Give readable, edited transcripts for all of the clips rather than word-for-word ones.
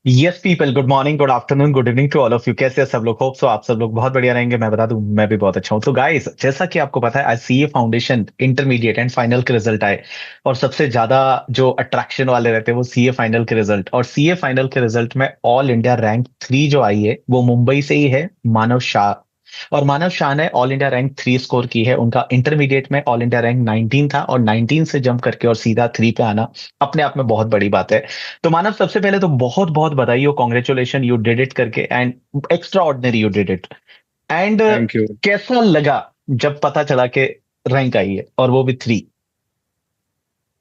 Yes people, good morning, good afternoon, good evening to all of you. कैसे हैं सब लोग? होप सो आप सब लोग बहुत बढ़िया रहेंगे। मैं बता दूं, मैं भी बहुत अच्छा हूं। तो गाइस, जैसा कि आपको पता है, आज CA foundation intermediate and final के रिजल्ट आए। और सबसे ज्यादा जो अट्रैक्शन वाले रहते हैं वो सीए फाइनल के रिजल्ट। और सीए फाइनल के रिजल्ट में ऑल इंडिया रैंक 3 जो आई है वो मुंबई से ही है, मानव शाह। और मानव शाह ने ऑल इंडिया रैंक 3 स्कोर की है। उनका इंटरमीडिएट में ऑल इंडिया रैंक 19 था, और 19 से जंप करके और सीधा 3 पे आना अपने आप में बहुत बड़ी बात है। तो मानव, सबसे पहले तो बहुत बहुत बधाई हो, कॉन्ग्रेचुलेशन, यू डिड इट करके, and extra ordinary you did it. And thank you. कैसा लगा जब पता चला कि रैंक आई है और वो भी 3?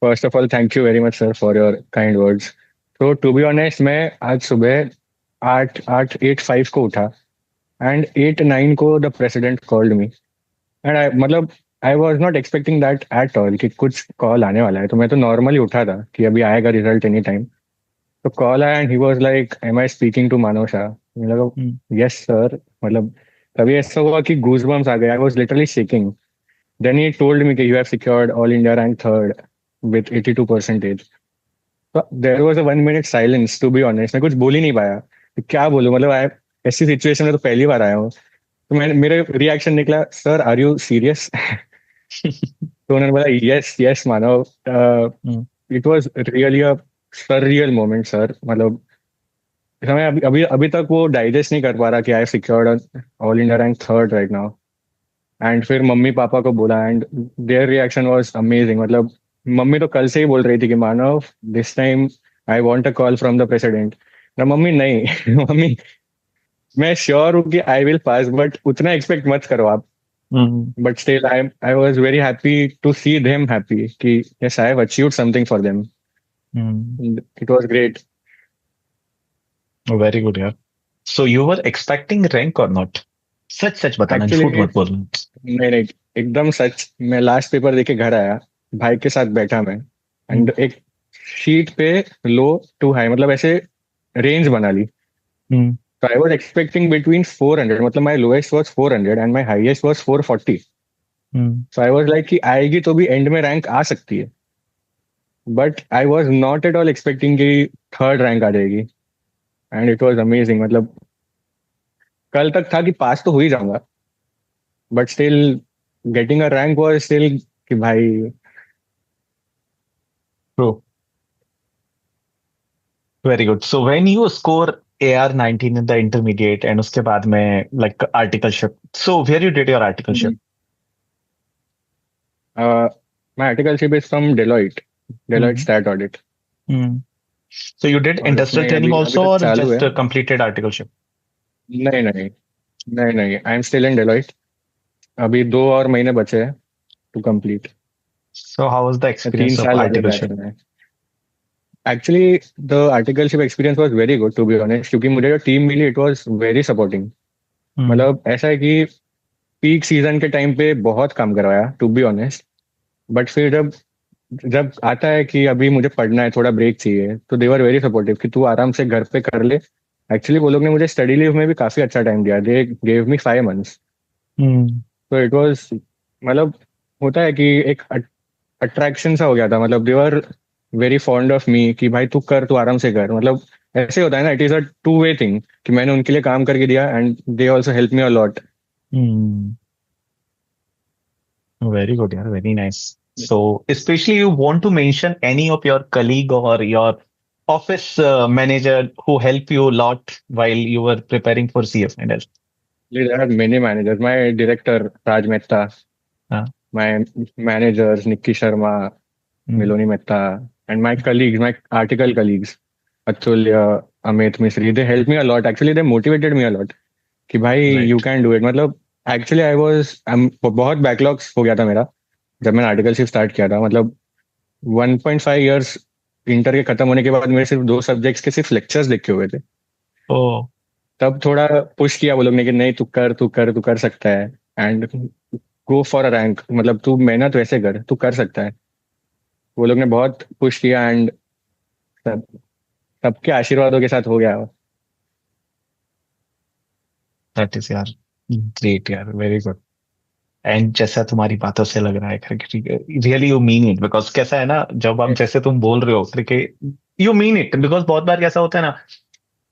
First of all thank you very much sir for your kind words. तो टू बी ऑनेस्ट मैं आज सुबह आठ आठ 8:05 को उठा एंड 8:09 को the president called me and I मतलब I was not expecting that at all कि कुछ कॉल आने वाला है। तो मैं तो नॉर्मली उठा था कि अभी आएगा रिजल्ट एनी टाइम। तो कॉल आया and he was like am I speaking to Manav Shah. मैं लगा यस सर। मतलब तभी ऐसा हुआ कि गूज बम्स आ गए। I was literally shaking. Then he told me कि you have secured all India rank third with 82 percentage. तो there was a 1 minute silence to be honest. मैं कुछ बोल ही नहीं पाया कि क्या बोलूं। मतलब आई ऐसी सिचुएशन में तो पहली बार आया हूँ। तो मैं मेरे रिएक्शन निकला, सर आर यू सीरियस? तो उन्होंने बोला yes yes Manav. It was really a surreal moment sir. मतलब मैं अभी अभी अभी तक वो डाइजेस्ट नहीं कर पा रहा कि I secured all India rank third right now. And फिर मम्मी पापा को बोला and their reaction was amazing. मतलब मम्मी तो कल से ही बोल रही थी कि Manav this time I want a call from the president ना। मम्मी नहीं मम्मी मैं श्योर हूँ कि आई विल पास बट उतना एक्सपेक्ट मत करो आप। But still I was very happy to see them happy कि yes I have achieved something for them. It was great. Very good यार। So you were expecting rank or not? सच सच बताना, actually झूठ मत बोलना। नहीं नहीं एकदम सच। मैं लास्ट पेपर देके घर आया, भाई के साथ बैठा मैं हम्म। एंड एक शीट पे लो टू हाई मतलब ऐसे रेंज बना ली। हम्म। तो आई वाज एक्सपेक्टिंग बिटवीन 400। मतलब my lowest was 400 and my highest was 440। Hmm. So I was like कि आएगी तो भी एंड में रैंक आ सकती है। But I was not at all expecting कि थर्ड रैंक आ जाएगी। And it was amazing. मतलब कल तक था कि पास तो हो ही जाऊंगा but still getting a rank was still कि भाई। True. Very good. So when you score AR 19 in the intermediate and उसके बाद में like articleship, so where you did your articleship? My articleship is from Deloitte stat audit. Hmm. So you did और industrial उसमें training अभी अभी also, तक or चालू है। just completed articleship? नहीं नहीं नहीं नहीं I am still in Deloitte. अभी 2 और महीने बचे हैं to complete. So how was the तीन experience of साल वाले बैच articleship? में। Actually the articleship experience was very good to be honest क्योंकि मुझे जो टीम मिली it was very supporting. Hmm. मतलब ऐसा है कि पीक सीजन के टाइम पे बहुत काम करवाया टू बी ऑनेस्ट। बट फिर जब जब आता है कि अभी मुझे पढ़ना है थोड़ा ब्रेक चाहिए तो दे वर वेरी सपोर्टिव कि तू आराम से घर पे कर ले। एक्चुअली वो लोग ने मुझे स्टडी लीव में भी काफी अच्छा टाइम दिया। They gave me 5 months. Hmm. तो इट वाज मतलब होता है कि एक अट्रैक्शन सा हो गया था। मतलब they were very fond of me कि भाई तू कर तू आराम से कर। मतलब ऐसे होता है ना, it is a two way thing कि मैंने उनके लिए काम करके दिया and they also help me a lot. Hmm. Very good, yeah, very nice. So, especially you want to mention any of your colleague or your office manager who helped you a lot while you were preparing for CF final? There are many managers, my director Raj Mehta, हाँ. My managers Nikki Sharma, Hmm. Miloni Mehta and my colleagues, my article colleagues Atulya, Amit Mishri. They help me a lot. Actually they motivated me a lot कि भाई you Right. Can do it. मतलब actually I was बहुत backlogs हो गया था मेरा जब मैंने आर्टिकलशिप स्टार्ट किया था। मतलब 1.5 ईयर्स इंटर के खत्म होने के बाद मेरे सिर्फ 2 सब्जेक्ट्स के सिर्फ लेक्चर्स लिखे हुए थे। Oh. तब थोड़ा पुश किया वो लोग ने कि नहीं तू कर सकता है and go for a rank. मतलब तू मेहनत वैसे कर तू कर सकता है। वो लोग ने बहुत पुश किया एंड सब सबके आशीर्वादों के साथ हो गया। That is यार ग्रेट यार, वेरी गुड। एंड जैसा तुम्हारी बातों से लग रहा है करके, really you mean it, because कैसा है ना, जब हम जैसे तुम बोल रहे हो करके, यू मीन इट, बिकॉज बहुत बार कैसा होता है ना,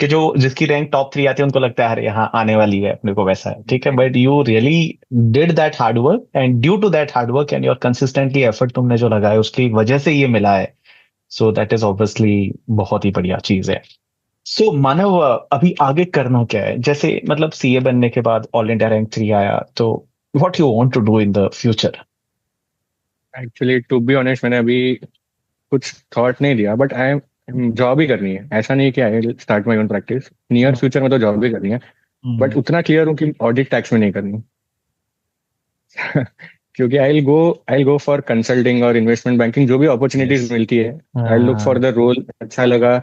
कि जो जिसकी रैंक टॉप 3 आती है उनको लगता है अरे यहाँ आने वाली है अपने को, वैसा है, ठीक है, but you really did that hard work, and due to that hard work and your consistently effort तुमने जो लगाया उसकी वजह से ये मिला है। सो दैट इज ऑब्वियसली बहुत ही बढ़िया चीज है। सो मानव, अभी आगे करना क्या है, जैसे मतलब सीए बनने के बाद ऑल इंडिया रैंक 3 आया, तो what you want to do in the future? Actually to be honest मैंने अभी कुछ थॉट नहीं दिया, बट आई एम जॉब ही करनी है। ऐसा नहीं है कि I start my own practice near future में, तो जॉब ही करनी है। बट उतना क्लियर हूँ कि ऑडिट टैक्स में नहीं करनी। क्योंकि आई गो फॉर कंसल्टिंग और इन्वेस्टमेंट बैंकिंग, जो भी यस। अपॉर्चुनिटीज मिलती है I look for the role, अच्छा लगा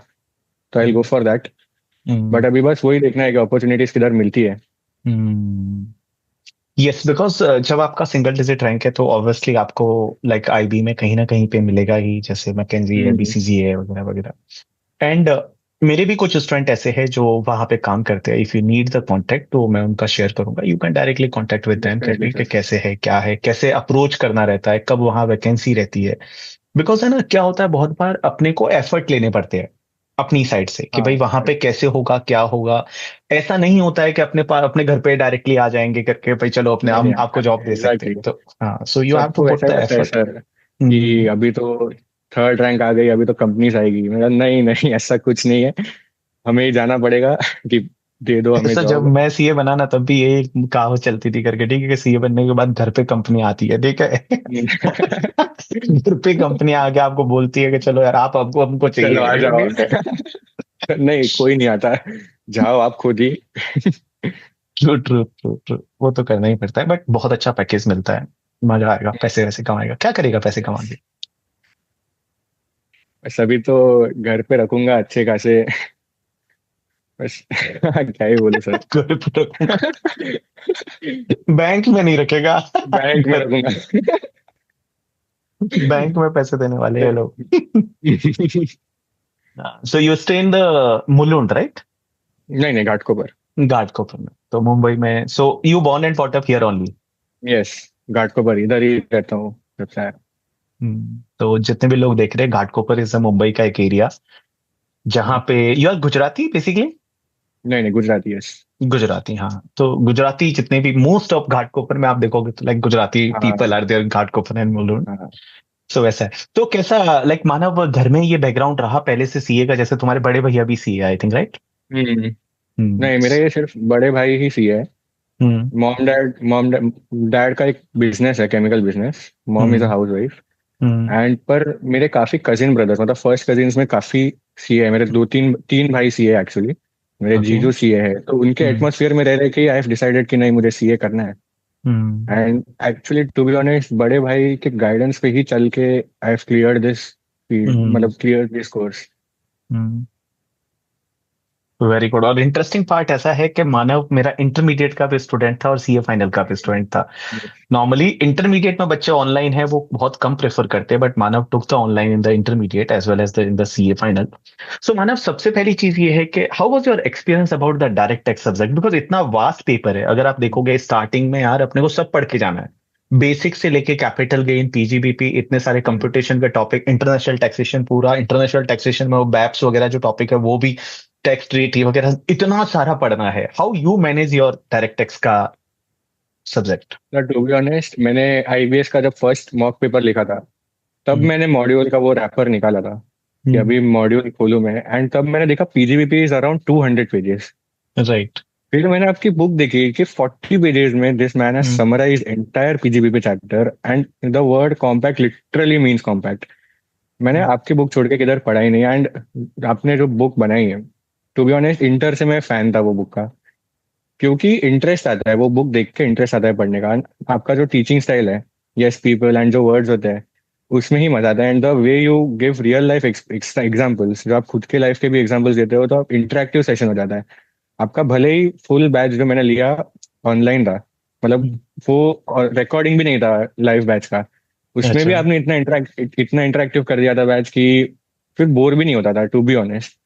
तो I go for that. But अभी बस वही देखना है कि अपॉर्चुनिटीज किधर मिलती है। यस, बिकॉज जब आपका सिंगल डिजिट रैंक है तो ऑब्वियसली आपको लाइक आईबी में कहीं ना कहीं पे मिलेगा ही, जैसे मैकेंजी है, हम्म, बीसीजी है, वगैरह वगैरह। एंड मेरे भी कुछ स्टूडेंट ऐसे हैं जो वहां पे काम करते हैं। If you need the contact तो मैं उनका शेयर करूंगा, you can directly contact with them, definitely कहते कि सर। कैसे है, क्या है, कैसे अप्रोच करना रहता है, कब वहां वैकेंसी रहती है। बिकॉज है ना, क्या होता है बहुत बार अपने को एफर्ट लेने पड़ते हैं अपनी साइड से कि हाँ भाई वहां पे कैसे होगा, क्या होगा। ऐसा नहीं होता है कि अपने पास अपने घर पे डायरेक्टली आ जाएंगे करके भाई चलो अपने नहीं हम नहीं, आपको जॉब दे सकते हैं, एग्जैक्टली। तो हाँ, सो यू हैव टू सबको पुट वैसा ही द लगता है एफर्ट। सर कि अभी तो थर्ड रैंक आ गई, अभी तो कंपनीज आएगी। मेरा नहीं नहीं, ऐसा कुछ नहीं है। हमें ही जाना पड़ेगा कि दे दो हमें ऐसा जब जॉब। मैं सीए बना ना तब भी यही कहावत चलती थी करके, ठीक है, कि सीए बनने के बाद घर पे कंपनी आती है, ठीक है। घर पे कंपनी आके आपको बोलती है कि चलो यार आप हमको हमको चलो आ चाहिए, जाओ। ठीक है। नहीं, कोई नहीं आता। जाओ आप खुद ही। ट्रू ट्रू ट्रू ट्रू, वो तो करना ही पड़ता है, बट बहुत अच्छा पैकेज मिलता है, मजा आएगा, पैसे वैसे कमाएगा, क्या करेगा पैसे कमा के? बस अभी तो घर पे रखूंगा अच्छे खासे। बस क्या ही बोलूं सर। घर पे रखूंगा, बैंक में नहीं रखेगा। बैंक में घर, रखूंगा। बैंक में पैसे देने वाले हैं लोग। नहीं so you stay in the Mulund, right? नहीं, घाटकोपर। घाटकोपर में, तो मुंबई में। So you born and brought up here only? Yes, Ghatkopar इधर ही रहता हूँ जब से आया। तो जितने भी लोग देख रहे हैं, घाटकोपर इज मुंबई का एक एरिया जहाँ पे यू आर गुजराती बेसिकली। नहीं नहीं, गुजराती। यस। गुजराती, हाँ, तो गुजराती जितने भी मोस्ट ऑफ घाटकोपर में आप देखोगे तो लाइक गुजराती पीपल हाँ are there Ghatkopar and Mulund. हाँ। सो वैसा है, तो कैसा लाइक मानव घर में ये बैकग्राउंड रहा पहले से सीए का, जैसे तुम्हारे बड़े भैया भी सीए आई थिंक, राइट? हम्म। हम्म। नहीं, मेरे ये सिर्फ बड़े भाई ही सी है। हम्म। मॉम डैड का एक बिजनेस है, chemical business. Mom is a hmm. House wife. Hmm. And पर मेरे काफी कजिन ब्रदर्स, मतलब फर्स्ट कजिन्स में काफी सीए है। मेरे दो तीन तीन भाई सीए एक्चुअली। मेरे ओके। जीजू सीए है, तो उनके हम्म। एटमोसफियर में रह रहे कि आई हैव डिसाइडेड कि नहीं, मुझे सीए करना है। Hmm. And actually to be honest, बड़े भाई के गाइडेंस पे ही चल के I have clear this field, hmm. मतलब clear this course. Hmm. Very good. और इंटरेस्टिंग पार्ट ऐसा है कि मानव मेरा इंटरमीडिएट का भी स्टूडेंट था और सीए फाइनल का भी स्टूडेंट था। नॉर्मली इंटरमीडिएट में बच्चे ऑनलाइन है वो बहुत कम प्रेफर करते हैं, but Manav took the online in the intermediate as well as the in the CA final. So Manav, सबसे पहली चीज ये है कि how was your experience about the direct text subject, because इतना वास्ट पेपर है। अगर आप देखोगे स्टार्टिंग में यार अपने को सब पढ़ के जाना है, बेसिक से लेके कैपिटल गेन, पीजीबीपी, इतने सारे कंप्यूटेशन के टॉपिक, इंटरनेशनल टैक्सेशन, पूरा इंटरनेशनल टैक्सेशन में वो बैप्स वगैरह जो टॉपिक है वो भी, टैक्स ट्रीटी वगैरह, इतना सारा पढ़ना है। How you manage your direct tax का सब्जेक्ट? टू बी ऑनेस्ट, मैंने आईबीएस का जब फर्स्ट मॉक पेपर लिखा था, तब मैंने मॉड्यूल का वो रैपर निकाला था कि अभी मॉड्यूल खोलूं मैं। एंड तब मैंने देखा PGBP is around 200 pages. Right. फिर मैंने आपकी बुक देखी कि 40 पेजेस में this man has summarised entire PGBP chapter, and the word compact literally means compact. मैंने आपकी बुक छोड़ के किधर पढ़ा ही नहीं। एंड आपने जो बुक बनाई है, टू बी ऑनेस्ट, इंटर से मैं फैन था वो बुक का। क्योंकि इंटरेस्ट आता है, वो बुक देख के इंटरेस्ट आता है पढ़ने का। आपका जो टीचिंग स्टाइल है, यस पीपल एंड जो वर्ड्स होते हैं, उसमें ही मजा आता है। And the way you give real life examples, जो आप खुद के लाइफ के भी एग्जाम्पल्स देते हो, तो आप इंटरेक्टिव सेशन हो जाता है आपका। भले ही फुल बैच जो मैंने लिया ऑनलाइन था, मतलब वो रिकॉर्डिंग भी नहीं था लाइव बैच का, उसमें भी अच्छा। आपने इतना इंटरेक्टिव कर दिया था बैच की फिर बोर भी नहीं होता था, to be honest.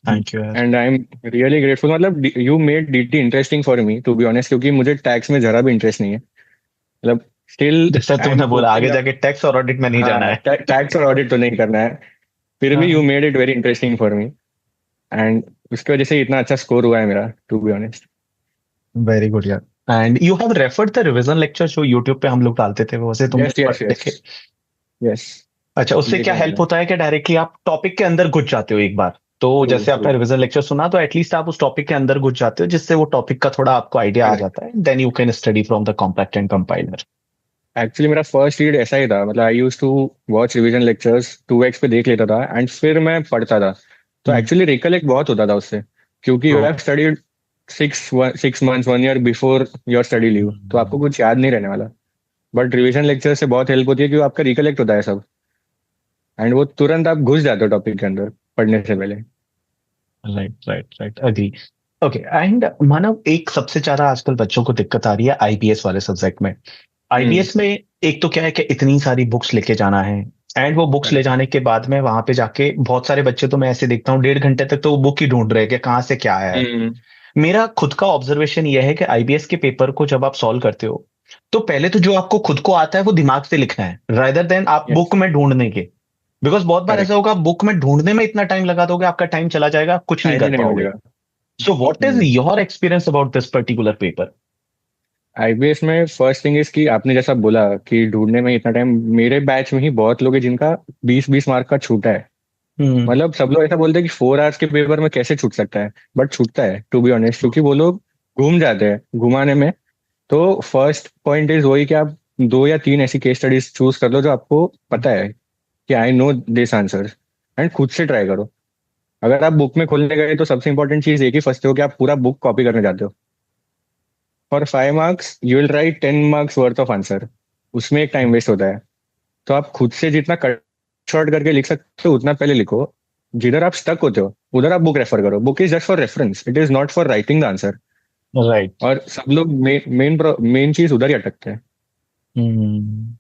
Thank you यार। And I am really grateful. मतलब you made DT interesting for me, to be honest, क्योंकि मुझे टैक्स में जरा भी इंटरेस्ट नहीं है। मतलब स्टिल जैसा आई एम तुमने बोला आगे ओपनिंग अप। जाके टैक्स और ऑडिट में नहीं जाना हाँ, है। टैक्स और ऑडिट तो नहीं करना है। फिर भी यू हाँ। Made it very interesting for me. And उसकी वजह से इतना अच्छा स्कोर हुआ है मेरा, to be honest. Very good यार। And you have referred the revision lecture जो यूट्यूब पे हम लोग डालते थे, वो से तुमने यस यस यस। देखे? यस, अच्छा, उससे क्या देखा हेल्प मैंने। होता है कि डायरेक्टली आप टॉपिक के अंदर घुस जाते हो एक बार? तो ट्रू जैसे ट्रू। आपने रिवीजन लेक्चर सुना तो एटलीस्ट आप उस टॉपिक के अंदर घुस जाते हो, जिससे वो टॉपिक का थोड़ा आपको आइडिया आ करेक्ट। जाता है, then you can study from the compact and compiler. Actually मेरा फर्स्ट रीड ऐसा ही था, मतलब I use to watch revision lectures 2x पे देख लेता था एंड फिर मैं पढ़ता था। तो हम्म। एक्चुअली रिकलेक्ट बहुत होता था उससे, क्योंकि यू तो have studied 6 months 1 year before your study leave, तो आपको कुछ याद नहीं रहने वाला। बट रिवीजन लेक्चर से बहुत हेल्प होती है, क्योंकि आपका रिकलेक्ट होता है सब, एंड वो तुरंत आप घुस जाते हो टॉपिक के अंदर पढ़ने से पहले। Right right right, agree. Okay, and Manav, एक सबसे ज्यादा आजकल बच्चों को दिक्कत आ रही है आईबीएस वाले सब्जेक्ट में। हम्म। आईबीएस में एक तो क्या है कि इतनी सारी बुक्स लेके जाना है, एंड वो बुक्स ले करेक्ट। जाने के बाद में वहां पे जाके बहुत सारे बच्चे तो मैं ऐसे देखता हूँ 1.5 घंटे तक तो वो बुक ही ढूंढ रहे हैं कि कहाँ से क्या आया है। हम्म। मेरा खुद का ऑब्जर्वेशन यह है कि आईबीएस के पेपर को जब आप सॉल्व करते हो, तो पहले तो जो आपको खुद को आता है वो दिमाग से लिखना है, रादर देन आप यस। बुक में ढूंढने के। बिकॉज बहुत बार ऐसा करेक्ट। होगा, बुक में ढूंढने में इतना टाइम लगा दोगे, आपका टाइम चला जाएगा, कुछ नहीं टाइम कर ही नहीं पाओगे। मिलेगा। So what is hmm. Your experience about this particular paper? IBS में फर्स्ट थिंग इज कि आपने जैसा बोला कि ढूंढने में इतना टाइम, मेरे बैच में ही बहुत लोग हैं जिनका 20-20 मार्क का छूटा है। हम्म। मतलब सब लोग ऐसा बोलते हैं कि 4 आवर्स के पेपर में कैसे छूट सकता है, बट छूटता है टू बी ऑनेस्ट, क्योंकि वो लोग घूम जाते हैं घुमाने में। तो फर्स्ट पॉइंट इज वही कि आप 2 या 3 ऐसी केस स्टडीज चूज कर लो जो आपको पता है कि I know this answer, and खुद से ट्राई करो। अगर आप बुक में खोलने गए तो सबसे इंपॉर्टेंट चीज एक ही फंसते हो कि आप पूरा बुक कॉपी करने जाते हो। For 5 marks you will write 10 marks worth of answer, उसमें एक टाइम वेस्ट होता है। तो आप खुद से जितना कट शॉर्ट करके लिख सकते हो उतना पहले लिखो। जिधर आप स्टक होते हो उधर आप बुक रेफर करो। Book is just for reference, it is not for writing the answer. Right. और सब लोग मेन मेन चीज उधर ही अटकते हैं। हम्म।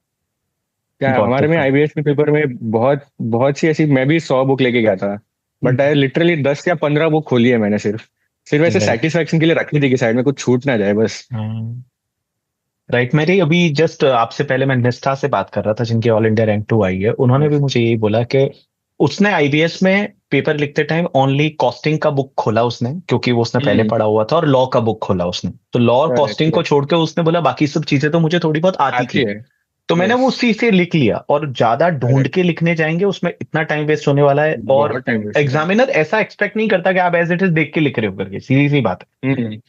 क्या गॉट हमारे इट, में गॉट। आईबीएस के पेपर में बहुत बहुत सी ऐसी, मैं भी 100 बुक लेके गया था, बट आई लिटरली 10 या 15 बुक खोली है मैंने, सिर्फ सिर्फ ऐसे राइट। सेटिस्फेक्शन के लिए रखी थी कि साइड में कुछ छूट ना जाए बस। राइट, मेरी अभी जस्ट आपसे पहले मैं निष्ठा से बात कर रहा था, जिनकी ऑल इंडिया रैंक 2 आई है, उन्होंने भी यस। मुझे यही बोला कि उसने आईबीएस में पेपर लिखते टाइम ओनली कॉस्टिंग का बुक खोला उसने, क्योंकि वो उसने पहले हम्म। पढ़ा हुआ था, और लॉ का बुक खोला उसने, तो लॉ और करेक्ट। कॉस्टिंग को यस। छोड़ के उसने बोला बाकी सब चीजें तो मुझे थोड़ी बहुत आती आती थी। है। तो मैंने यस। वो उसी से लिख लिया, और ज्यादा ढूंढ करेक्ट। के लिखने जाएंगे उसमें इतना टाइम वेस्ट होने वाला है, और बहुत टाइम वेस्ट होता है। एग्जामिनर ऐसा एक्सपेक्ट नहीं करता कि आप एज इट इज देख के लिख रहे हो करके, सीधी सी बात है। हम्म।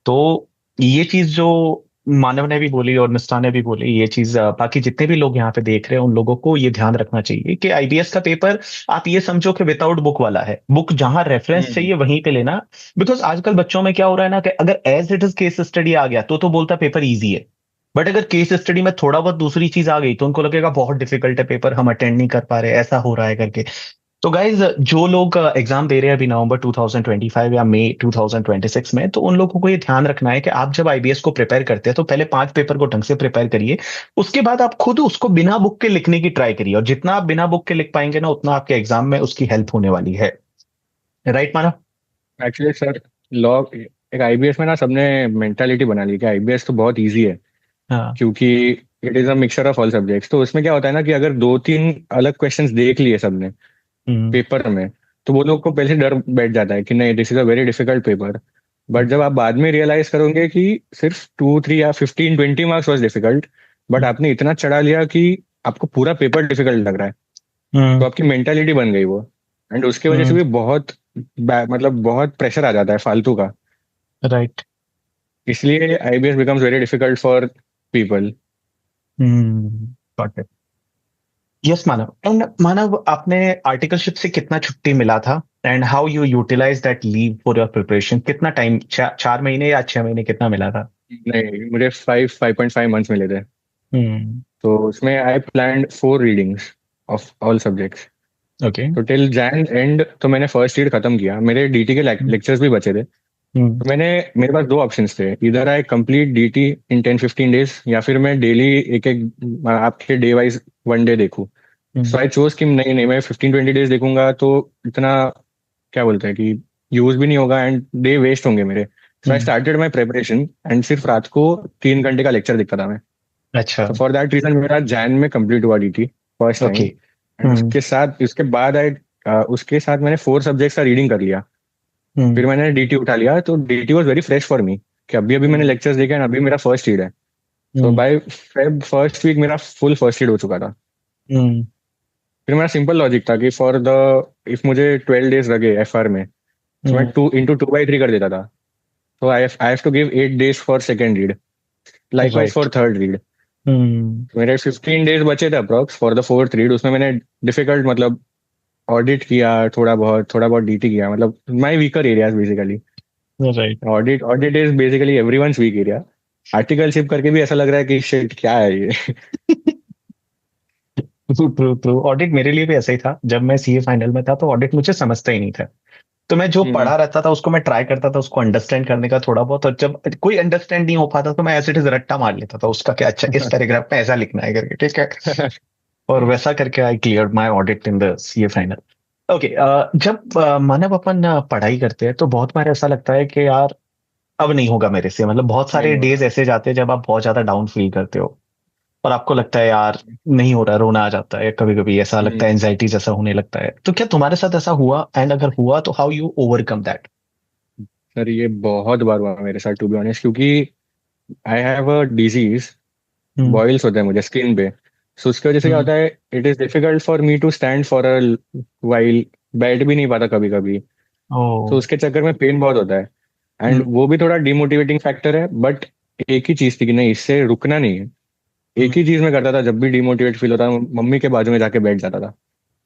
तो ये चीज जो मानव ने भी बोली और निष्ठा ने भी बोली, ये चीज बाकी जितने भी लोग यहाँ पे देख रहे हैं उन लोगों को ये ध्यान रखना चाहिए कि आईबीएस का पेपर आप ये समझो कि विदाउट बुक वाला है, बुक जहां रेफरेंस हम्म। चाहिए वहीं पे लेना। बिकॉज आजकल बच्चों में क्या हो रहा है ना, कि अगर as it is case study आ गया तो बोलता पेपर इजी है, बट अगर केस स्टडी में थोड़ा बहुत दूसरी चीज आ गई तो उनको लगेगा बहुत डिफिकल्ट है पेपर, हम अटेंड नहीं कर पा रहे, ऐसा हो रहा है करके। तो गाइज, जो लोग एग्जाम दे रहे हैं अभी नवंबर 2025 या मई 2026 में, तो उन लोगों को ये ध्यान रखना है कि आप जब आईबीएस को प्रिपेयर करते हैं तो पहले 5 पेपर को ढंग से प्रिपेयर करिए। उसके बाद आप खुद उसको बिना बुक के लिखने की ट्राई करिए, और जितना आप बिना बुक के लिख पाएंगे ना, उतना आपके एग्जाम में उसकी हेल्प होने वाली है। राइट माना? एक्चुअली सर, लॉ, एक आईबीएस में ना सबने मेंटालिटी बना ली कि आईबीएस तो बहुत इजी है, हाँ। क्योंकि it is a mixture of all subjects. तो उसमें क्या होता है ना कि अगर 2-3 अलग क्वेश्चंस देख लिए सबने हम्म। पेपर में, तो वो लोग को पहले से डर बैठ जाता है कि नहीं, this is a very difficult paper. But जब आप बाद में रियलाइज करोगे कि सिर्फ 2-3 या 15-20 मार्क्स वॉज डिफिकल्ट, बट हम्म। आपने इतना चढ़ा लिया कि आपको पूरा पेपर डिफिकल्ट लग रहा है, तो हम्म। आपकी मेंटालिटी बन गई वो। एंड उसकी वजह से हम्म। भी बहुत मतलब बहुत प्रेशर आ जाता है फालतू का। राइट। इसलिए IBS becomes very difficult for people. Hmm. Got it. Yes Manav, and Manav, आपने आर्टिकलशिप से कितना छुट्टी मिला था, and how you utilize that leave for your preparation? कितना टाइम, 4 महीने या 6 महीने, कितना मिला था? नहीं, मुझे 5.5 मंथ्स मिले थे। हम्म। तो उसमें I planned 4 readings of all subjects. Okay. तो टिल जैन एंड तो मैंने फर्स्ट ईयर खत्म किया, मेरे डीटी के लेक्चर्स भी बचे थे। हम्म। तो मेरे पास 2 ऑप्शंस थे, इधर I complete DT in 10-15 days, या फिर मैं डेली एक एक आपके डे वाइज 1 डे देखूँ। सो हम्म। आई चोज कि नहीं नहीं, मैं 15-20 डेज देखूंगा तो इतना क्या बोलते हैं कि यूज भी नहीं होगा एंड डे वेस्ट होंगे मेरे। सो आई हम्म। स्टार्टेड माई प्रेपरेशन एंड सिर्फ रात को 3 घंटे का लेक्चर देखता था मैं। अच्छा। तो फॉर दैट रीजन मेरा जैन में कंप्लीट हुआ DT first time. Okay. And hmm. उसके साथ मैंने 4 सब्जेक्ट्स का रीडिंग कर लिया। हम्म। फिर मैंने डीटी उठा लिया, तो DT was very fresh for me, कि अभी अभी मैंने हम्म। लेक्चर्स देखे हैं, अभी मेरा फर्स्ट ईड है। तो हम्म। बाय फेब फर्स्ट वीक मेरा फुल फर्स्ट ईड हो चुका था। हम्म। फिर मेरा सिंपल लॉजिक था कि फॉर द इफ मुझे 12 डेज लगे एफआर में, तो मैं हम्म। 2 into 2/3 कर देता था। तो I have to give 8 days for second read, likewise right. For third read. Hmm. मेरे 15 डेज बचे थे approx for the fourth read, उसमें मैंने डिफिकल्ट मतलब ऑडिट किया, थोड़ा बहुत डीटी किया, मतलब my weaker areas basically. Right. Audit is basically everyone's weak area. Articleship करके भी ऐसा लग रहा है कि शिट क्या है ये। True true true. ऑडिट मेरे लिए भी ऐसा ही था, जब मैं सीए फाइनल में था तो ऑडिट मुझे समझता ही नहीं था। तो मैं जो हम्म। पढ़ा रहता था उसको मैं ट्राई करता था उसको अंडरस्टैंड करने का थोड़ा बहुत, और जब कोई अंडरस्टैंड नहीं हो पाता तो मैं एज इट इज रट्टा मार लेता था उसका, क्या अच्छा इस पैराग्राफ में ऐसा लिखना है करके, ठीक है। और वैसा करके I clear my audit in the CA final. Okay. जब मानव अपन पढ़ाई करते हैं तो बहुत बार ऐसा लगता है कि यार अब नहीं होगा मेरे से, मतलब बहुत सारे नहीं डेज होगा। ऐसे जाते हैं जब आप बहुत ज्यादा डाउन फील करते हो और आपको लगता है यार नहीं हो रहा, रोना आ जाता है, कभी कभी ऐसा लगता है, हम्म। एंजाइटी जैसा होने लगता है। तो क्या तुम्हारे साथ ऐसा हुआ, एंड अगर हुआ तो how you overcome that? Sir ये बहुत बार हुआ मेरे साथ टू बी ऑनेस्ट, क्योंकि I have a disease, hmm. Boils होते हैं मुझे स्किन पे। सो उसकी वजह से क्या हम्म। होता है, it is difficult for me to stand for a while, बैठ भी नहीं पाता कभी कभी। तो ओ। उसके चक्कर में पेन बहुत होता है। एंड हम्म। वो भी थोड़ा डिमोटिवेटिंग फैक्टर है, बट एक ही चीज थी कि नहीं, इससे रुकना नहीं है। हम्म। एक ही चीज मैं करता था, जब भी डिमोटिवेट फील होता मम्मी के बाजू में जाके बैठ जाता था।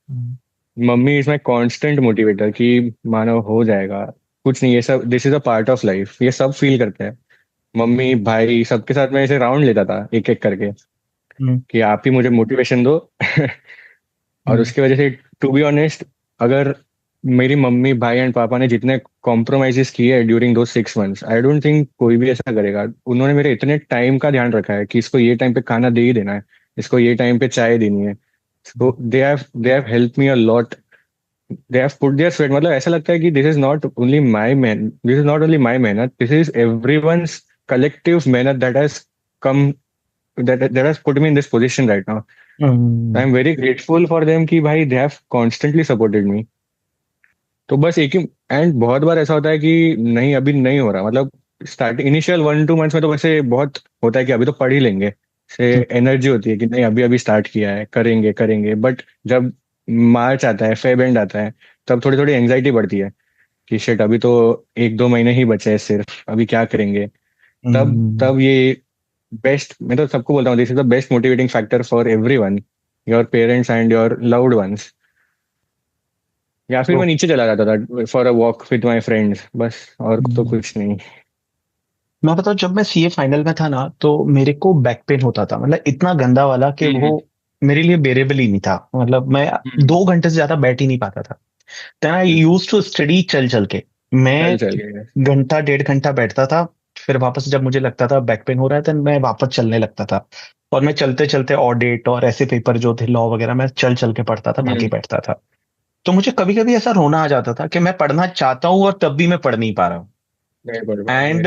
Hmm. Mummy is my constant motivator कि मानो हो जाएगा, कुछ नहीं, ये सब this is a part of life, ये सब फील करते हैं। मम्मी भाई सबके साथ मैं ऐसे राउंड लेता था एक एक करके, हम्म। कि आप ही मुझे मोटिवेशन दो। और हम्म। उसकी वजह से टू बी ऑनेस्ट, अगर मेरी मम्मी भाई एंड पापा ने जितने कॉम्प्रोमाइजेस किए ड्यूरिंग दो 6 मंथ्स, आई डोंट थिंक कोई भी ऐसा करेगा। उन्होंने मेरे इतने टाइम का ध्यान रखा है कि इसको ये टाइम पे खाना दे ही देना है, इसको ये टाइम पे चाय देनी है। So they have help me a lot, they have put their sweat. मतलब ऐसा लगता है कि this is not only my मेहनत, दिस इज एवरीवन्स कलेक्टिव मेहनत that has come, that has put me in this position right now. I hmm. Am very grateful for them कि भाई they have constantly supported me. तो बस एक ही, and बहुत बार ऐसा होता है कि नहीं अभी नहीं हो रहा, मतलब स्टार्टिंग इनिशियल 1-2 मंथ्स में तो वैसे बहुत होता है कि अभी तो पढ़ ही लेंगे, से एनर्जी होती है कि नहीं अभी अभी स्टार्ट किया है, करेंगे करेंगे। बट जब मार्च आता है, फेब एंड आता है, तब थोड़ी थोड़ी एंग्जाइटी बढ़ती है कि शिट अभी तो 1-2 महीने ही बचे हैं सिर्फ, अभी क्या करेंगे। तब हम्म। तब ये बेस्ट, मैं तो सबको बोलता हूँ, this is the best motivating factor for everyone, your parents and your loved ones. या फिर तो मैं नीचे चला जाता था for a walk with my friends, बस और तो कुछ नहीं। मैं बताऊँ, जब मैं सीए फाइनल में था ना तो मेरे को बैक पेन होता था, मतलब इतना गंदा वाला कि वो हम्म। मेरे लिए बेरेबल ही नहीं था। मतलब मैं हम्म। 2 घंटे से ज्यादा बैठ ही नहीं पाता था। Then I use to study चल चल के। मैं चल चल गए। घंटा 1.5 घंटा बैठता था, फिर वापस जब मुझे लगता था बैक पेन हो रहा है तो मैं वापस चलने लगता था। और मैं चलते चलते ऑडिट और ऐसे पेपर जो थे लॉ वगैरह, मैं चल चल के पढ़ता था, ना कि हम्म। बैठता था। तो मुझे कभी कभी ऐसा रोना आ जाता था कि मैं पढ़ना चाहता हूँ और तब भी मैं पढ़ नहीं पा रहा हूँ। नहीं पढ़ पा रहे। एंड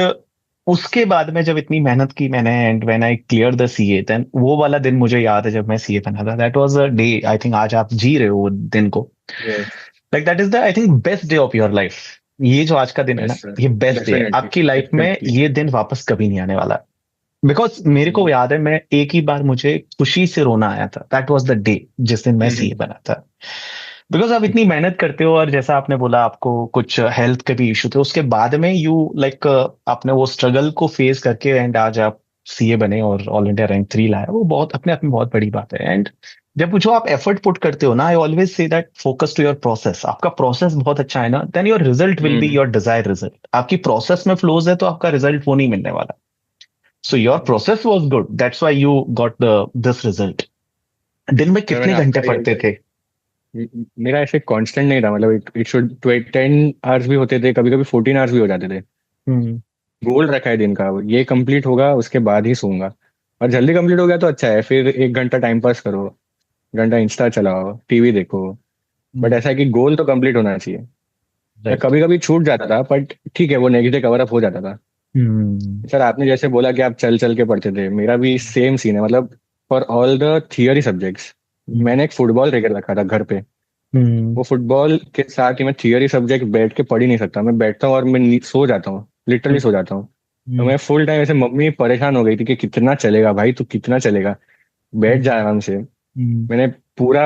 उसके बाद में जब इतनी मेहनत की मैंने, and when I clear the CA, देन वो वाला दिन मुझे याद है जब मैं सीए बना था। That was a day, I think आज आप जी रहे हो वो दिन को। Yes. Like that is the I think best day of your life. ये जो आज का दिन है ना, यस सर। ये बेस्ट डे है डेफिनेटली आपकी लाइफ में। डेफिनेटली। ये दिन वापस कभी नहीं आने वाला। बिकॉज मेरे को याद है, मैं एक ही बार मुझे खुशी से रोना आया था, दैट वॉज द डे जिस दिन मैं सीए बना था। बिकॉज आप इतनी मेहनत करते हो, और जैसा आपने बोला आपको कुछ हेल्थ के भी इशू थे, उसके बाद में यू लाइक आपने वो स्ट्रगल को फेस करके एंड आज आप सीए बने और ऑल इंडिया रैंक 3 लाया, वो बहुत अपने आप में बहुत बड़ी बात है। एंड जब जो आप एफर्ट पुट करते हो ना, I always say that focus to your process. आपका प्रोसेस बहुत अच्छा है ना, then your result will be hmm. Your desire result. आपकी प्रोसेस में फ्लोज है तो आपका रिजल्ट वो नहीं मिलने वाला। So your process was good, that's why you got the this result. दिन में सर कितने मैंने घंटे आपका ये, पढ़ते थे? मेरा ऐसे कांस्टेंट नहीं था, मतलब इट शुड 10 आवर्स भी होते थे, कभी कभी 14 आवर्स भी हो जाते थे। हम्म। गोल रखा है दिन का, ये कंप्लीट होगा उसके बाद ही सोऊंगा। और जल्दी कंप्लीट हो गया तो अच्छा है, फिर 1 घंटा टाइम पास करो, घंटा इंस्टा चलाओ, टीवी देखो। बट ऐसा है कि गोल तो कंप्लीट होना चाहिए। राइट। कभी कभी छूट जाता था, बट ठीक है, वो नेगेटिव कवर अप हो जाता था। हम्म। सर आपने जैसे बोला कि आप चल चल के पढ़ते थे, मेरा भी सेम सीन है। मतलब for all the theory subjects, मैंने एक फुटबॉल रैकेट रखा था घर पे। हम्म। वो फुटबॉल के साथ ही मैं थियरी सब्जेक्ट बैठ के पढ़ ही नहीं सकता। मैं बैठता हूँ और मैं सो जाता हूँ, लिटरली सो जाता हूँ। तो हम्म। मैं फुल टाइम ऐसे, मम्मी परेशान हो गई थी कि कितना चलेगा भाई, तू कितना चलेगा, बैठ जा आराम से। हम्म। मैंने पूरा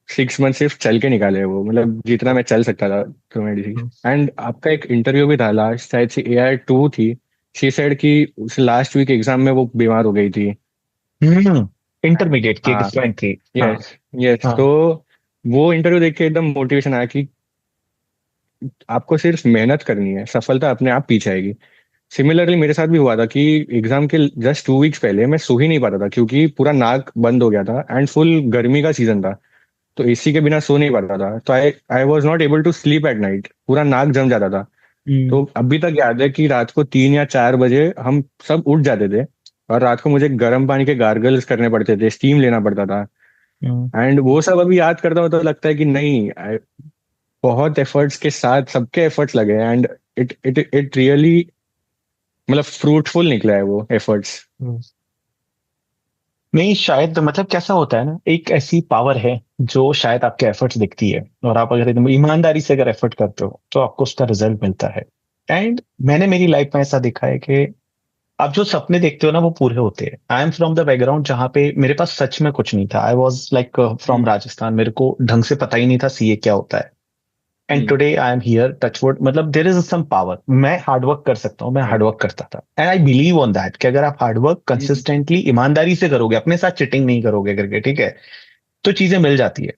6 मंथ सिर्फ चल के निकाले वो, मतलब जितना मैं चल सकता था तो मेडिसिन। एंड आपका एक इंटरव्यू भी था लास्ट, शायद से AR2 थी। शी सेड कि उस लास्ट वीक एग्जाम में वो बीमार हो गई थी। हम्म। इंटरमीडिएट की एक हाँ, स्टूडेंट थी। हाँ। Yes yes. हाँ। तो वो इंटरव्यू देख के एकदम मोटिवेशन आया कि आपको सिर्फ मेहनत करनी है, सफलता अपने आप पीछे आएगी। सिमिलरली मेरे साथ भी हुआ था कि एग्जाम के जस्ट 2 वीक्स पहले मैं सो ही नहीं पाता था, क्योंकि पूरा नाक बंद हो गया था एंड फुल गर्मी का सीजन था। तो एसी के बिना सो नहीं पाता था, तो I I was not able to sleep at night, पूरा नाक जम जाता था। हम्म। तो अभी तक याद है कि रात को 3 या 4 बजे हम सब उठ जाते थे, और रात को मुझे गर्म पानी के गार्गल्स करने पड़ते थे, स्टीम लेना पड़ता था। हम्म। एंड वो सब अभी याद करता हूँ तो लगता है कि नहीं, बहुत एफर्ट्स के साथ सबके एफर्ट्स लगे, एंड इट रियली, मतलब फ्रूटफुल निकला है वो एफर्ट्स। हम्म। नहीं, शायद मतलब कैसा होता है ना, एक ऐसी पावर है जो शायद आपके एफर्ट्स दिखती है, और आप अगर एकदम ईमानदारी से अगर एफर्ट करते हो तो आपको उसका रिजल्ट मिलता है। एंड मैंने मेरी लाइफ में ऐसा देखा है कि आप जो सपने देखते हो ना वो पूरे होते हैं। I am from the background जहाँ पे मेरे पास सच में कुछ नहीं था। आई वॉज लाइक फ्रॉम हम्म। राजस्थान, मेरे को ढंग से पता ही नहीं था सीए क्या होता है। And hmm. Today I am here, touchwood, मतलब देयर इज सम पावर। मैं हार्डवर्क कर सकता हूँ, मैं Right. हार्डवर्क करता था, and I believe on that कि अगर आप हार्डवर्क हम्म। कंसिस्टेंटली ईमानदारी से करोगे, अपने साथ चिटिंग नहीं करोगे करके, ठीक है, तो चीजें मिल जाती है।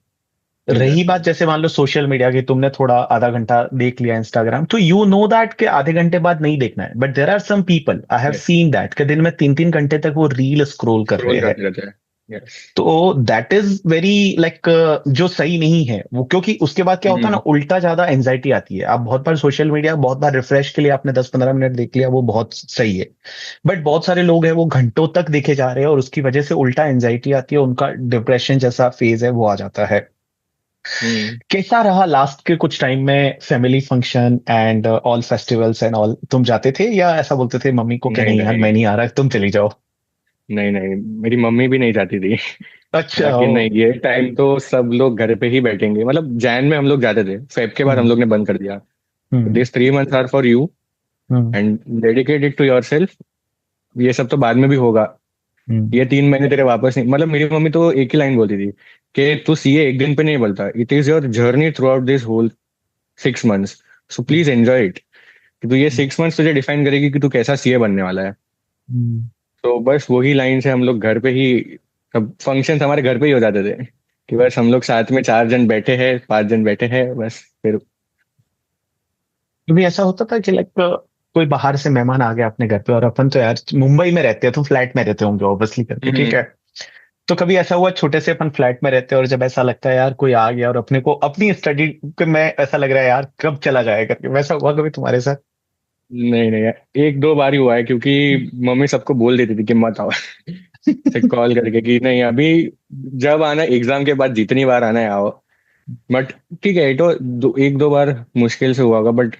मिल रही जाती बात है। जैसे मान लो सोशल मीडिया की, तुमने थोड़ा आधा घंटा देख लिया इंस्टाग्राम, तो यू नो दैट के आधे घंटे बाद नहीं देखना है। But there are some people I have yes. Seen that के दिन में 3 3 घंटे तक वो रील स्क्रॉल कर रहे स्क्रॉल हैं। करते रहते हैं। यस। तो दैट इज वेरी लाइक जो सही नहीं है वो, क्योंकि उसके बाद क्या होता है ना, हम्म। उल्टा ज्यादा एंजाइटी आती है। आप बहुत बार सोशल मीडिया बहुत बार रिफ्रेश के लिए आपने 10 15 मिनट देख लिया, वो बहुत सही है। बट बहुत सारे लोग हैं वो घंटों तक देखे जा रहे हैं, और उसकी वजह से उल्टा एंजाइटी आती है, उनका डिप्रेशन जैसा फेज है वो आ जाता है। हम्म। कैसा रहा लास्ट के कुछ टाइम में family function and all festivals and all? तुम जाते थे या ऐसा बोलते थे मम्मी को कि नहीं नहीं यार नहीं मैं नहीं आ रहा, तुम चली जाओ? नहीं नहीं, मेरी मम्मी भी नहीं चाहती थी। अच्छा। बोला कि नहीं, ये टाइम तो सब लोग घर पे ही बैठेंगे। मतलब जैन में हम लोग जाते थे, फेब के बाद हम हम्म। लोग ने बंद कर दिया। Hmm. This 3 months are for you hmm. And dedicate it to yourself. ये सब तो बाद में भी होगा, हम्म। ये 3 महीने तेरे वापस नहीं। मतलब मेरी मम्मी तो एक ही लाइन बोलती थी कि तू सीए एक दिन पे नहीं बनता, it is your journey throughout this whole 6 months, so please enjoy it. कि तू ये 6 मंथ्स तुझे डिफाइन करेगी कि तू कैसा सीए बनने वाला है। हम्म। तो बस वही लाइन से हम लोग घर पे ही, सब फंक्शन हमारे घर पे ही हो जाते थे, कि बस हम लोग साथ में 4 जन बैठे हैं, 5 जन बैठे हैं बस फिर। कभी ऐसा होता था कि लाइक कोई बाहर से मेहमान आ गया अपने घर पे, और अपन तो यार मुंबई में रहते हैं तो फ्लैट में रहते होंगे ऑब्वियसली करके, ठीक हम्म। है। तो कभी ऐसा हुआ छोटे से अपन फ्लैट में रहते हैं, और जब ऐसा लगता है यार कोई आ गया और अपने को अपनी स्टडी में ऐसा लग रहा है यार कब चला जाए करके, वैसा हुआ कभी तुम्हारे साथ? नहीं नहीं, 1 2 बार ही हुआ है, क्योंकि मम्मी सबको बोल देती थी कि मत आओ। से कॉल करके कि नहीं अभी, जब आना एग्जाम के बाद जितनी बार आना है आओ। बट ठीक है, ये तो 1 2 बार मुश्किल से हुआ होगा, बट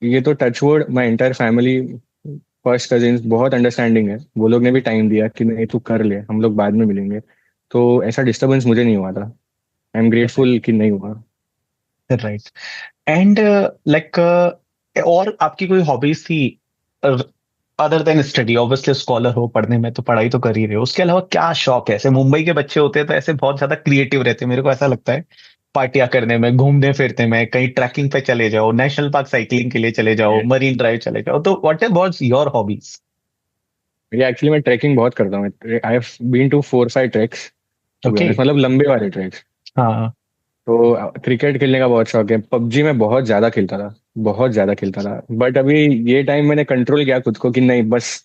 ये तो touchwood my entire family, first cousins बहुत अंडरस्टैंडिंग है। वो लोग ने भी टाइम दिया कि नहीं तू कर ले, हम लोग बाद में मिलेंगे। तो ऐसा डिस्टरबेंस मुझे नहीं हुआ था। आई एम ग्रेटफुल कि नहीं हुआ। राइट। एंड लाइक और आपकी कोई हॉबीज थी other than study? Obviously scholar हो, पढ़ने में तो पढ़ाई तो कर ही रहे हो, उसके अलावा क्या शौक है? ऐसे मुंबई के बच्चे होते हैं तो ऐसे बहुत ज्यादा क्रिएटिव रहते हैं, मेरे को ऐसा लगता है। पार्टियां करने में, घूमने फिरने में, कहीं ट्रैकिंग पे चले जाओ, नेशनल पार्क साइकिलिंग के लिए चले जाओ, मरीन ड्राइव चले जाओ, तो व्हाट अबाउट योर हॉबीज? ये एक्चुअली मैं ट्रैकिंग बहुत करता हूँ। I have been to 4 5 treks, to be okay. Honest, मतलब लंबे वाले ट्रैक्स। हाँ। तो क्रिकेट खेलने का बहुत शौक है, पबजी में बहुत ज्यादा खेलता था, बहुत ज्यादा खेलता था। बट अभी ये टाइम मैंने कंट्रोल किया खुद को कि नहीं, बस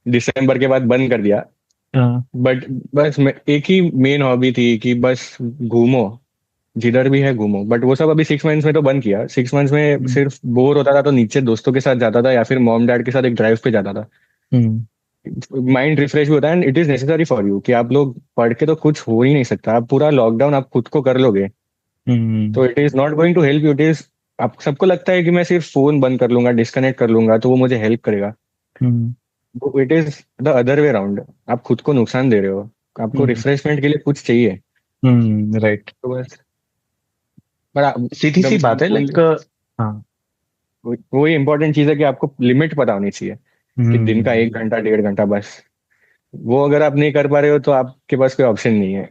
दिसंबर के बाद बंद कर दिया। हाँ। बट बस मैं, एक ही मेन हॉबी थी कि बस घूमो, जिधर भी है घूमो। बट वो सब अभी 6 मंथ्स में तो बंद किया। 6 मंथ्स में हम्म। सिर्फ बोर होता था तो नीचे दोस्तों के साथ जाता था, या फिर मॉम डैड के साथ एक ड्राइव पे जाता था। हम्म। माइंड रिफ्रेश भी होता है, and it is necessary for you कि आप लोग पढ़ के तो कुछ हो ही नहीं सकता। आप पूरा लॉकडाउन आप खुद को कर लोगे हम्म। तो it is not going to help you. It is, आप सबको लगता है कि मैं सिर्फ फोन बंद कर लूंगा, डिस्कनेक्ट कर लूंगा तो वो मुझे हेल्प करेगा। Hmm. It is the other way round. आप खुद को नुकसान दे रहे हो, आपको हम्म। रिफ्रेशमेंट के लिए कुछ चाहिए। हम्म। राइट। तो बस पर सीधी सी बात है द लाइक। हाँ। वही इंपॉर्टेंट चीज है कि आपको लिमिट पता होनी चाहिए कि दिन का हम्म। 1 घंटा 1.5 घंटा बस। वो अगर आप नहीं कर पा रहे हो तो आपके पास कोई ऑप्शन नहीं है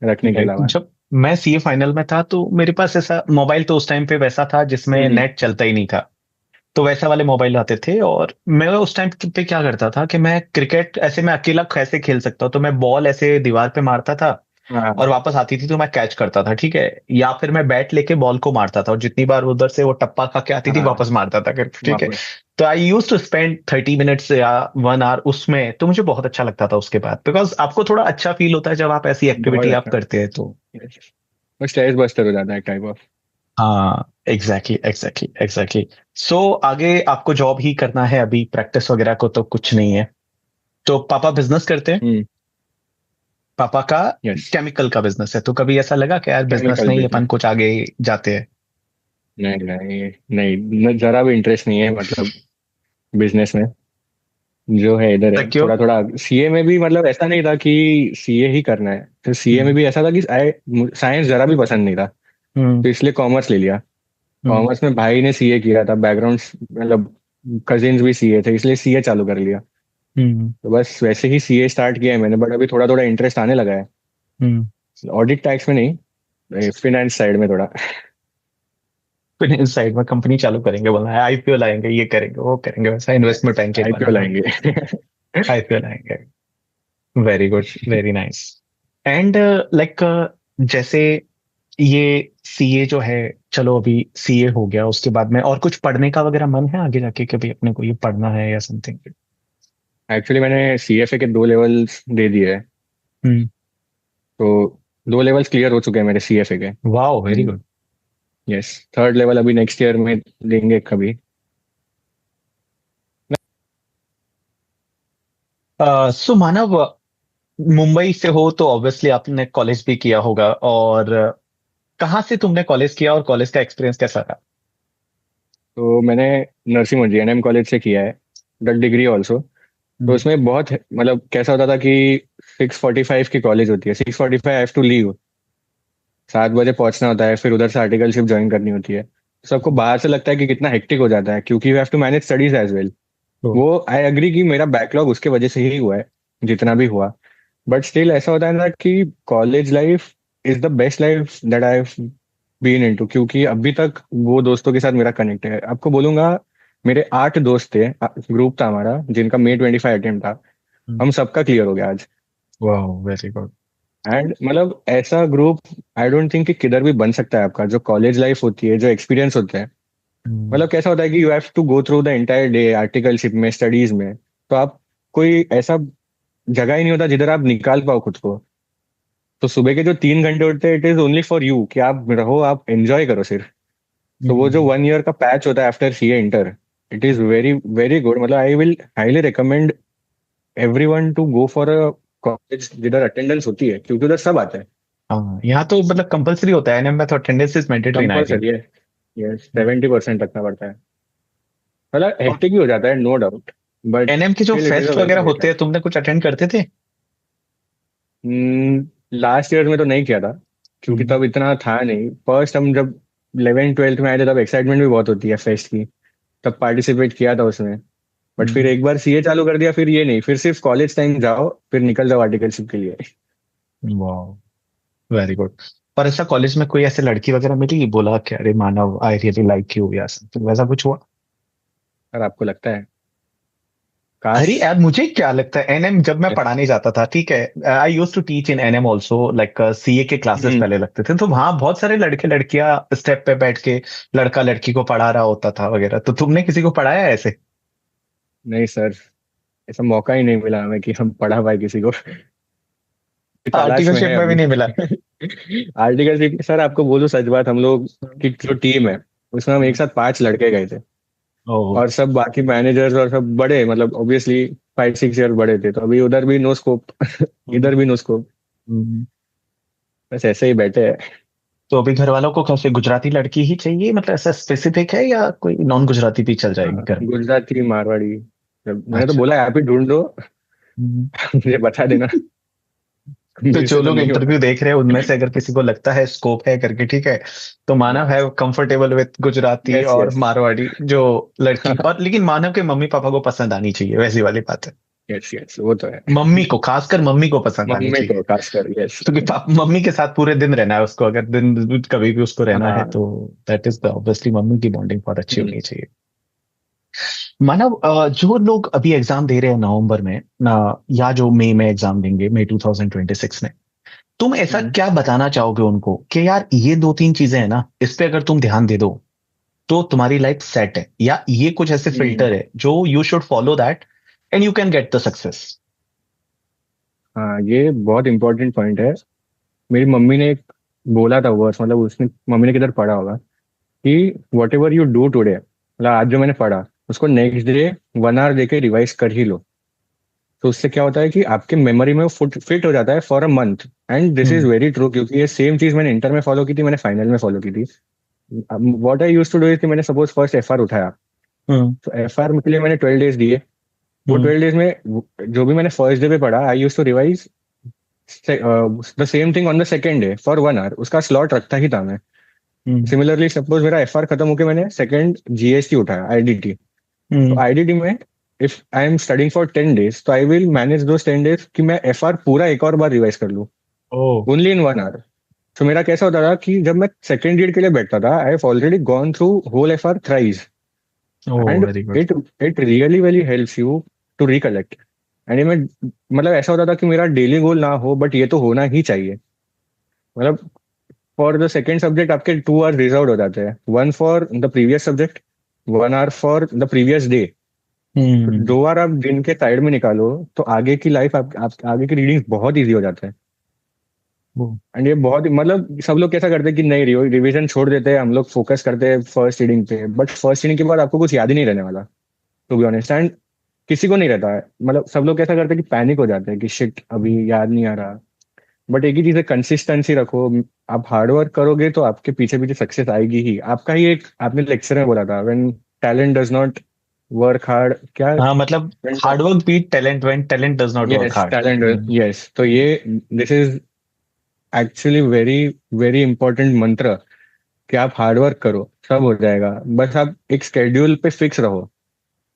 रखने के राइट। अलावा। जब मैं सीए फाइनल में था तो मेरे पास ऐसा मोबाइल तो उस टाइम पे वैसा था जिसमें हम्म। नेट चलता ही नहीं था। तो वैसा वाले मोबाइल आते थे और मैं उस टाइम पे क्या करता था कि मैं क्रिकेट ऐसे मैं अकेला कैसे खेल सकता हूँ, तो मैं बॉल ऐसे दीवार पे मारता था हाँ और वापस आती थी तो मैं कैच करता था, ठीक है। या फिर मैं बैट लेके बॉल को मारता था और जितनी बार उधर से वो टप्पा खा के आती थी हाँ। वापस मारता था करके, ठीक है। वापस। तो आई यूज टू स्पेंड 30 मिनट्स या 1 आवर उसमें, तो मुझे बहुत अच्छा लगता था उसके बाद, बिकॉज आपको थोड़ा अच्छा फील होता है जब आप ऐसी बहुत एक्टिविटी आप अच्छा। करते हैं तो। वो स्ट्रेस बस्टर हो जाता है टाइप ऑफ। हाँ एग्जैक्टली एग्जैक्टली एग्जैक्टली। सो आगे आपको जॉब ही करना है, अभी प्रैक्टिस वगैरह को तो कुछ नहीं है। तो पापा बिजनेस करते हैं। हम्म। पापा का यस। केमिकल का बिजनेस है, तो कभी ऐसा लगा कि यार बिजनेस केमिकल में ही अपन बिजनेस। कुछ आगे जाते हैं। नहीं नहीं नहीं, जरा भी इंटरेस्ट नहीं है मतलब बिजनेस में। जो है इधर ऐसा है क्यों? थोड़ा थोड़ा। सीए में भी मतलब ऐसा नहीं था कि सीए ही करना है, तो सीए में हम्म। भी ऐसा था कि साइंस जरा भी पसंद नहीं था, हम्म। तो इसलिए कॉमर्स ले लिया। हम्म। कॉमर्स में भाई ने सीए किया था, बैकग्राउंड मतलब कजिन्स भी सीए थे, इसलिए सीए चालू कर लिया। हम्म। तो बस वैसे ही सीए स्टार्ट किया है मैंने, बट अभी थोड़ा थोड़ा इंटरेस्ट आने लगा है। हम्म। ऑडिट टैक्स में नहीं, फिनेंस साइड में थोड़ा। फिर इस साइड में कंपनी चालू करेंगे, बोलना है आईपीओ लाएंगे, ये करेंगे वो करेंगे, वैसा इन्वेस्टमेंट बैंकिंग आईपीओ वाला ना। लाएंगे। आईपीओ लाएंगे। Very good, very nice. And like जैसे ये सीए जो है, चलो अभी सीए हो गया, उसके बाद में और कुछ पढ़ने का वगैरह मन है आगे जाके, कभी अपने को ये पढ़ना है या समथिंग? एक्चुअली मैंने सीएफए के 2 लेवल्स दे दिए हैं। हम्म। तो 2 लेवल्स क्लियर हो चुके हैं मेरे सीएफए के। वाह very and good. Yes, third level अभी नेक्स्ट ईयर में देंगे कभी। सो मानव, मुंबई से हो तो ऑब्वियसली आपने कॉलेज भी किया होगा, और कहाँ से तुमने कॉलेज किया और कॉलेज का एक्सपीरियंस कैसा रहा? तो मैंने नरसिम्हा जीएनएम कॉलेज से किया है, द डिग्री ऑल्सो। तो हम्म। उसमें बहुत मतलब कैसा होता था कि 6:45 की कॉलेज होती है, 6:45 आई हैव टू लीव। 7 बजे पहुंचना होता है, फिर उधर से आर्टिकलशिप ज्वाइन करनी होती है। सबको बाहर से लगता है कि कितना हेक्टिक हो जाता है, क्योंकि you have to manage studies as well. तो वो आई एग्री कि मेरा बैकलॉग उसके वजह से ही हुआ है, जितना भी हुआ। बट स्टिल ऐसा होता है ना कि college life is the best life that I have been into, क्योंकि अभी तक वो दोस्तों के साथ मेरा कनेक्ट है। आपको बोलूंगा, मेरे 8 दोस्त थे, ग्रुप था हमारा, जिनका May 25 अटेम्प्ट था। हम सबका क्लियर हो गया आज। वाह वेरी गुड। एंड मतलब ऐसा ग्रुप आई डोंट थिंक कि किधर भी बन सकता है। आपका जो कॉलेज लाइफ होती है, जो एक्सपीरियंस होता है, हम्म। मतलब कैसा होता है कि you have to go through the entire day articleship में, स्टडीज में। तो आप कोई ऐसा जगह ही नहीं होता जिधर आप निकाल पाओ खुद को। तो सुबह के जो 3 घंटे होते हैं, it is only for you, कि आप रहो, आप एंजॉय करो सिर्फ। तो वो जो हम्म। 1 ईयर का पैच होता है after CA inter, it is very very good. मतलब I will highly recommend everyone to go for a college जिधर अटेंडेंस होती है, क्योंकि उधर सब आता है। हाँ यहाँ तो मतलब कंपलसरी होता है एनएम में, तो अटेंडेंस इज मैंडेटरी ना आई थिंक। कंपल्सरी है। यस, 70% रखना पड़ता है। मतलब और हेक्टिक भी हो जाता है, नो डाउट, बट एनएम के जो still it is a fest very वगैरह ग्रेट होते टाइम। हैं, तुमने कुछ अटेंड करते थे? लास्ट ईयर में तो नहीं किया था, क्योंकि हम्म। तब इतना था नहीं। फर्स्ट हम जब 11th 12th में आए थे, तब एक्साइटमेंट भी बहुत होती है फेस्ट की। तब पार्टिसिपेट किया था उसमें। बट फिर हम्म। एक बार सीए चालू कर दिया, फिर ये नहीं, फिर सिर्फ कॉलेज टाइम जाओ, फिर निकल जाओ आर्टिकलशिप के लिए। वाह वेरी गुड। और ऐसा कॉलेज में कोई ऐसे लड़की वगैरह मिली, बोला कि अरे मानव आई रियली लाइक यू या समथिंग, वैसा कुछ हुआ? और आपको लगता है? काश। अरे यार मुझे क्या लगता है, एनएम जब मैं पढ़ाने जाता था, ठीक है, I use to teach in NM also, like CA के क्लासेस हम्म। पहले लगते थे, तो वहां बहुत सारे लड़के लड़कियां स्टेप पे बैठ के लड़का लड़की को पढ़ा रहा होता था वगैरह, तो तुमने किसी को पढ़ाया है ऐसे? नहीं सर, ऐसा मौका ही नहीं मिला हमें कि हम पढ़ा पाए किसी को। तलाश में आर्टिकलशिप है में भी अभी। नहीं मिला? आर्टिकलशिप सर, आपको बोलूं सच बात, हम लोग की जो टीम है, उसमें हम एक साथ 5 लड़के गए थे। ओह। और सब बाकी मैनेजर्स और सब बड़े, मतलब ऑब्वियसली 5 6 ईयर बड़े थे, तो अभी उधर भी नो स्कोप। हम्म। इधर भी नो स्कोप। हम्म। बस ऐसे ही बैठे हैं। तो अभी घर वालों को कैसे, गुजराती लड़की ही चाहिए, मतलब ऐसा स्पेसिफिक है या कोई नॉन गुजराती भी चल जाएगी हाँ, घर में? गुजराती मारवाड़ी। मैंने तो अच्छा। बोला आप ही ढूंढ दो। हम्म। मुझे बता देना। तो मेरे जो से तो लोग नहीं होगा। इंटरव्यू देख रहे हैं उनमें से अगर किसी को लगता है स्कोप है करके, ठीक है, तो मानव है कंफर्टेबल विद गुजराती यस और यस। मारवाड़ी जो लड़की, और लेकिन मानव के मम्मी पापा को पसंद आनी चाहिए, वैसी वाली बात है। यस यस, वो तो है। मम्मी को, खासकर मम्मी को पसंद आनी मम्मी चाहिए। को खासकर, यस। क्योंकि मम्मी के साथ पूरे दिन रहना है उसको, अगर दिन कभी भी उसको रहना है हाँ। तो दैट इज ऑब्वियसली मम्मी की बॉन्डिंग बहुत अच्छी हम्म। होनी चाहिए। मानव, जो लोग अभी एग्जाम दे रहे हैं नवंबर में ना, या जो मई में एग्जाम देंगे, मई 2026 में, तुम ऐसा हम्म। क्या बताना चाहोगे उनको कि यार ये दो तीन चीजें हैं ना, इस पे अगर तुम ध्यान दे दो तो तुम्हारी लाइफ सेट है, या ये कुछ ऐसे हम्म। फिल्टर है जो you should follow that and you can get the success. हाँ, ये बहुत इंपॉर्टेंट पॉइंट है। मेरी मम्मी ने एक बोला था वर्ड्स, मतलब उसने, मम्मी ने किधर पढ़ा होगा कि what ever you do today, मतलब आज जो मैंने पढ़ा उसको नेक्स्ट डे 1 आवर देके रिवाइज कर ही लो। तो उससे क्या होता है कि आपके मेमोरी में वो फिट हो जाता है for a month. And this is hmm. Very true, क्योंकि ये सेम चीज मैंने इंटर में फॉलो की थी, मैंने फाइनल में फॉलो की थी। What I use to do is कि मैंने सपोज फर्स्ट एफआर उठाया, हम्म। तो एफआर के लिए मैंने 12 डेज दिए। वो हम्म। 12 डेज में जो भी मैंने फर्स्ट डे पे पढ़ा, I use to revise the same thing on the second day for 1 hour, उसका स्लॉट रखता ही था मैं। हम्म। सिमिलरली सपोज मेरा एफआर खत्म होकर मैंने सेकंड जीएसटी उठाया, आईडीटी। तो हम्म। आईडीटी में if I am studying for 10 days, तो आई विल मैनेज दो 10 डेज कि मैं एफआर पूरा एक और बार रिवाइज कर लूँ, ओ। Only in 1 our. तो मेरा कैसा होता था कि जब मैं सेकंड रीड के लिए बैठता था, I have already gone through whole FR thrice. Oh and very good. It it really very helps you to recollect. And ये मैं, मतलब ऐसा होता था कि मेरा डेली गोल ना हो, बट ये तो होना ही चाहिए। मतलब फॉर द सेकेंड सब्जेक्ट आपके 2 आवर रिजर्व हो जाते हैं, one for the previous subject, 1 hour for the previous day. तो हम्म। 2 आवर आप दिन के साइड में निकालो, तो आगे की लाइफ आप आगे की रीडिंग बहुत इजी हो जाता है। वो- एंड ये बहुत मतलब सब लोग कैसा करते हैं कि नहीं, रिवीजन छोड़ देते हैं, हम लोग फोकस करते हैं फर्स्ट रीडिंग पे, बट फर्स्ट रीडिंग के बाद आपको कुछ याद ही नहीं रहने वाला, टू बी ऑनेस्ट। एंड किसी को नहीं रहता है, मतलब सब लोग कैसा करते हैं कि पैनिक हो जाते हैं कि शिट अभी याद नहीं आ रहा। बट एक ही चीज है, कंसिस्टेंसी रखो। आप हार्ड वर्क करोगे तो आपके पीछे पीछे सक्सेस आएगी ही। आपका ही एक आपने लेक्चर में बोला था, when talent does not work hard, क्या? हाँ मतलब, hard work beat talent when talent does not work yes, hard. Talent, yes. तो ये, this is actually very very important mantra, कि आप हार्ड वर्क करो, सब हो जाएगा। बस आप एक स्केड्यूल पे फिक्स रहो,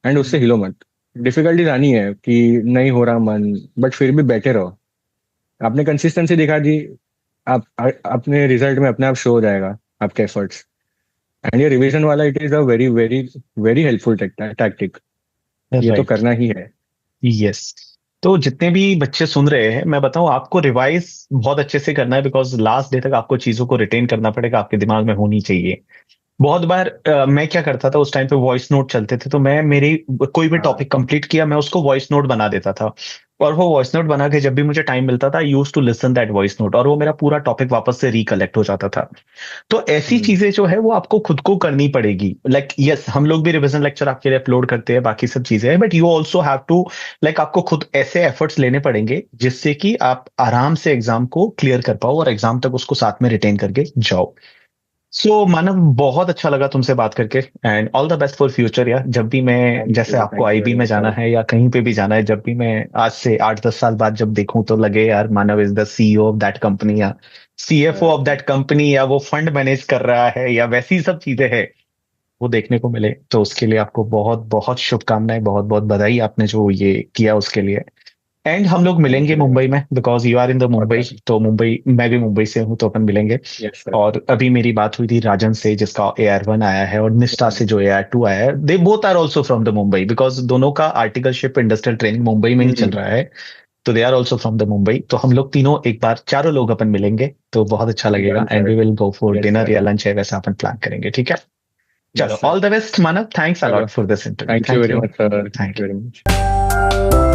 एंड उससे हिलो मत। डिफिकल्टीज आनी है कि नहीं हो रहा मन, बट फिर भी बैठे रहो। आपने कंसिस्टेंसी दिखा दी, अपने रिजल्ट में अपने आप शो हो जाएगा आपके एफर्ट्स। एंड ये रिवीजन वाला, it is a very very very helpful tactic. ये तो राइट। करना ही है। यस। तो जितने भी बच्चे सुन रहे हैं, मैं बताऊं आपको, रिवाइज बहुत अच्छे से करना है, बिकॉज लास्ट डे तक आपको चीजों को रिटेन करना पड़ेगा, आपके दिमाग में होनी चाहिए। बहुत बार मैं क्या करता था, उस टाइम पे वॉइस नोट चलते थे, तो मैं मेरी कोई भी हाँ। टॉपिक कंप्लीट किया, मैं उसको वॉइस नोट बना देता था। और वो वॉइस नोट बना के जब भी मुझे टाइम मिलता था, use to listen that voice note, और वो मेरा पूरा टॉपिक वापस से रिकलेक्ट हो जाता था। तो ऐसी हम्म। चीजें जो है वो आपको खुद को करनी पड़ेगी। लाइक यस, हम लोग भी रिवीजन लेक्चर आपके लिए अपलोड करते हैं, बाकी सब चीजें हैं, but you also have to, like आपको खुद ऐसे एफर्ट्स लेने पड़ेंगे जिससे कि आप आराम से एग्जाम को क्लियर कर पाओ और एग्जाम तक उसको साथ में रिटेन करके जाओ। सो मानव, बहुत अच्छा लगा तुमसे बात करके, and all the best for future यार। जब भी मैं, जैसे आपको थैंक यू आईबी वेरी में मच जाना सर। है या कहीं पे भी जाना है, जब भी मैं आज से 8-10 साल बाद जब देखूं तो लगे यार Manav is the CEO of that company, या सीएफओ ऑफ दैट कंपनी, या वो फंड मैनेज कर रहा है, या वैसी सब चीजें हैं, वो देखने को मिले, तो उसके लिए आपको बहुत बहुत शुभकामनाएं, बहुत बहुत बधाई, आपने जो ये किया उसके लिए। एंड हम लोग थैंक मिलेंगे यू वेरी मुंबई मच। में, because you are in the Mumbai, पक्का। तो मुंबई, मैं भी मुंबई से हूँ, तो अपन मिलेंगे। Yes sir. और अभी मेरी बात हुई थी राजन से, जिसका AR1 आया है, और निष्ठा से जो AR2 आया है, they both are also from the Mumbai, because दोनों का आर्टिकलशिप इंडस्ट्रियल ट्रेनिंग मुंबई में ही चल हम्म। रहा है। तो they are also from the Mumbai, तो हम लोग तीनों एक बार, चारों लोग अपन मिलेंगे, तो बहुत अच्छा लगेगा, done and sir. We will go for yes dinner sir. या लंच है, वैसा अपन प्लान करेंगे, ठीक है। चलो, yes sir. All the best Manav, thanks चलो, a lot for this interview, thank you thank very you. Much sir, thank thank you you. Very much.